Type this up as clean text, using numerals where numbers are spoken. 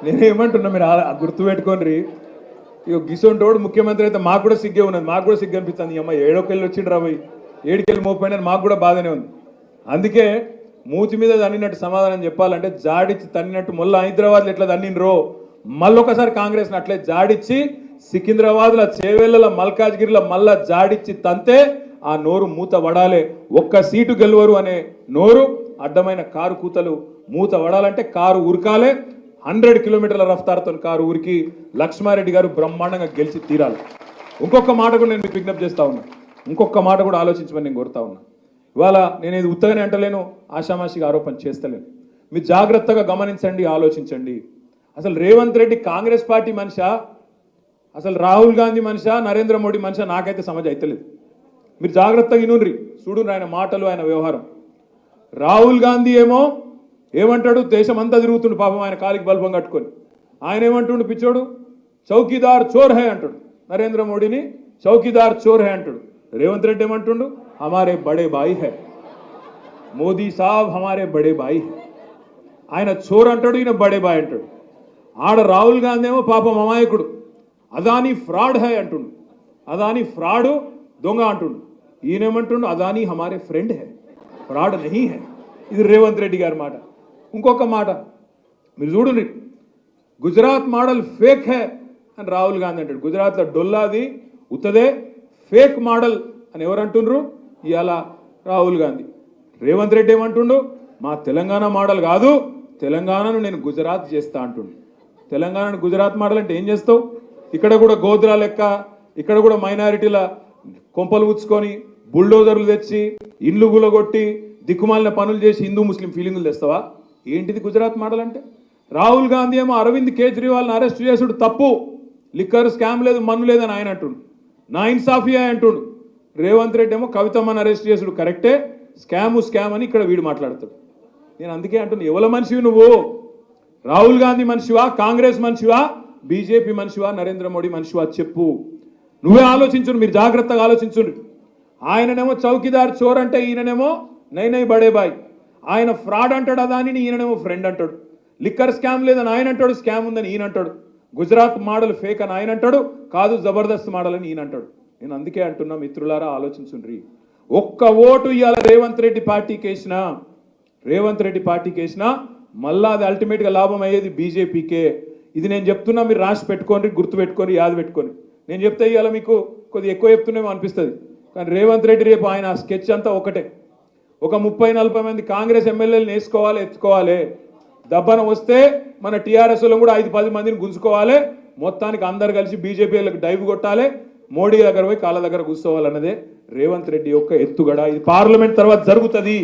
నేనేమంటున్నా మీరు గుర్తుపెట్టుకోండి. ఇక గిసొంటోడు ముఖ్యమంత్రి అయితే మాకు కూడా సిగ్గే ఉన్నది, మాకు కూడా సిగ్గు అనిపిస్తుంది. ఈ అమ్మ ఏడోకెళ్ళి వచ్చిండ్రు రాబోయి 7 మోపోయినా మాకు కూడా బాధనే ఉంది. అందుకే మూతి మీద తన్నినట్టు సమాధానం చెప్పాలంటే జాడిచ్చి తన్నినట్టు మళ్ళీ హైదరాబాద్లో ఎట్లా తన్నినరో మళ్ళొకసారి కాంగ్రెస్ని అట్లే జాడిచ్చి సికింద్రాబాద్లో చేవెళ్ళలో మల్కాజ్గిరిలో మళ్ళా జాడిచ్చి తంతే ఆ నోరు మూత వడాలే. ఒక్క సీటు గెలవరు అనే నోరు అడ్డమైన కారు కూతలు మూత వడాలంటే కారు ఉరకాలే. 100 కిలోమీటర్ల రఫ్తార్తో కారు ఊరికి లక్ష్మారెడ్డి గారు బ్రహ్మాండంగా గెలిచి తీరాలి. ఇంకొక మాట కూడా నేను మీకు విజ్ఞప్తి చేస్తా ఉన్నా, ఇంకొక మాట కూడా ఆలోచించమని నేను కోరుతా ఉన్నా. ఇవాళ నేను ఇది ఉత్తగానే అంటలేను, ఆషామాషిగా ఆరోపణ చేస్తలేను. మీరు జాగ్రత్తగా గమనించండి, ఆలోచించండి. అసలు రేవంత్ రెడ్డి కాంగ్రెస్ పార్టీ మనిషా, అసలు రాహుల్ గాంధీ మనిషా, నరేంద్ర మోడీ మనిషా నాకైతే సమజ్ అయితలేదు. మీరు జాగ్రత్తగా వినుండ్రి, చూడుండ్రి ఆయన మాటలు, ఆయన వ్యవహారం. రాహుల్ గాంధీ ఏమో ఏమంటాడు, దేశం అంతా తిరుగుతుండు పాపం ఆయన కాలికి బల్బం కట్టుకొని. ఆయన ఏమంటుండు పిచ్చోడు, చౌకీదార్ చోర్ హై అంటాడు. నరేంద్ర మోడీని చౌకీదార్ చోర్ హై అంటాడు. రేవంత్ రెడ్డి ఏమంటుండు, హమారే బడే బాయి హై, మోదీ సాబ్ హమారే బడే బాయి హై. ఆయన చోర్ అంటాడు, ఈయన బడే బాయ్ అంటాడు. ఆడ రాహుల్ గాంధీ ఏమో పాపం అమాయకుడు, అదానీ ఫ్రాడ్ హై అంటుండు. అదానీ ఫ్రాడు దొంగ అంటుండు. ఈయనేమంటుండు, అదానీ హమారే ఫ్రెండ్ హై, ఫ్రాడ్ నహీ హై. ఇది రేవంత్ రెడ్డి గారి మాట. ఇంకొక మాట మీరు చూడండి, గుజరాత్ మోడల్ ఫేక్ హే అని రాహుల్ గాంధీ అంటాడు. గుజరాత్లో డొల్లాది ఉత్తదే ఫేక్ మోడల్ అని ఎవరు అంటుండ్రు, ఇవాళ రాహుల్ గాంధీ. రేవంత్ రెడ్డి ఏమంటుండు, మా తెలంగాణ మోడల్ కాదు, తెలంగాణను నేను గుజరాత్ చేస్తా అంటుండు. తెలంగాణను గుజరాత్ మోడల్ అంటే ఏం చేస్తావు? ఇక్కడ కూడా గోద్రా లెక్క, ఇక్కడ కూడా మైనారిటీల కొంపలు ఉచ్చుకొని బుల్డోజర్లు తెచ్చి ఇండ్లు గులగొట్టి దిక్కుమాలిన పనులు చేసి హిందూ ముస్లిం ఫీలింగులు తెస్తావా? ఏంటిది గుజరాత్ మోడల్ అంటే? రాహుల్ గాంధీ ఏమో అరవింద్ కేజ్రీవాల్ని అరెస్ట్ చేసుడు తప్పు, లిక్కర్ స్కామ్ లేదు మన్ను లేదని ఆయన అంటుండు, నా ఇన్సాఫియా అంటుండు. రేవంత్ రెడ్డి ఏమో కవితమ్మని అరెస్ట్ చేసుడు కరెక్టే, స్కామ్ అని ఇక్కడ వీడు మాట్లాడతాడు. నేను అందుకే అంటున్నా, ఎవల మనిషివి నువ్వు? రాహుల్ గాంధీ మనిషివా, కాంగ్రెస్ మనిషివా, బీజేపీ మనిషివా, నరేంద్ర మోడీ మనిషివా చెప్పు. నువ్వే ఆలోచించు, మీరు జాగ్రత్తగా ఆలోచించుండ్రి. ఆయననేమో చౌకీదార్ చోర్ అంటే ఈయననేమో నై బడే బాయ్. ఆయన ఫ్రాడ్ అంటాడు అదాని, ఈయననేమో ఫ్రెండ్ అంటాడు. లిక్కర్ స్కామ్ లేదని ఆయన అంటాడు, స్కామ్ ఉందని ఈయన అంటాడు. గుజరాత్ మోడల్ ఫేక్ అని ఆయన అంటాడు, కాదు జబర్దస్త్ మోడల్ అని ఈయన అంటాడు. నేను అందుకే అంటున్నా, మిత్రులారా ఆలోచించుండ్రి. ఒక్క ఓటు ఇవాళ రేవంత్ రెడ్డి పార్టీకి వేసినా మళ్ళా అది అల్టిమేట్గా లాభం అయ్యేది బీజేపీకే. ఇది నేను చెప్తున్నా, మీరు రాసి పెట్టుకోండి, గుర్తు పెట్టుకొని, యాద పెట్టుకొని. నేను చెప్తే ఇవాళ మీకు కొద్దిగా ఎక్కువ చెప్తున్నామో అనిపిస్తుంది, కానీ రేవంత్ రెడ్డి రేపు ఆయన స్కెచ్ అంతా ఒకటే. ఒక 30-40 మంది కాంగ్రెస్ ఎమ్మెల్యేలను వేసుకోవాలి, ఎత్తుకోవాలి. దబ్బన వస్తే మన టీఆర్ఎస్లో కూడా 5-10 మందిని గుంజుకోవాలి. మొత్తానికి అందరు కలిసి బీజేపీలకు డైవ్ కొట్టాలి, మోడీ దగ్గర పోయి కాళ్ళ దగ్గర కూర్చోవాలన్నదే రేవంత్ రెడ్డి యొక్క ఎత్తుగడ. ఇది పార్లమెంట్ తర్వాత జరుగుతుంది.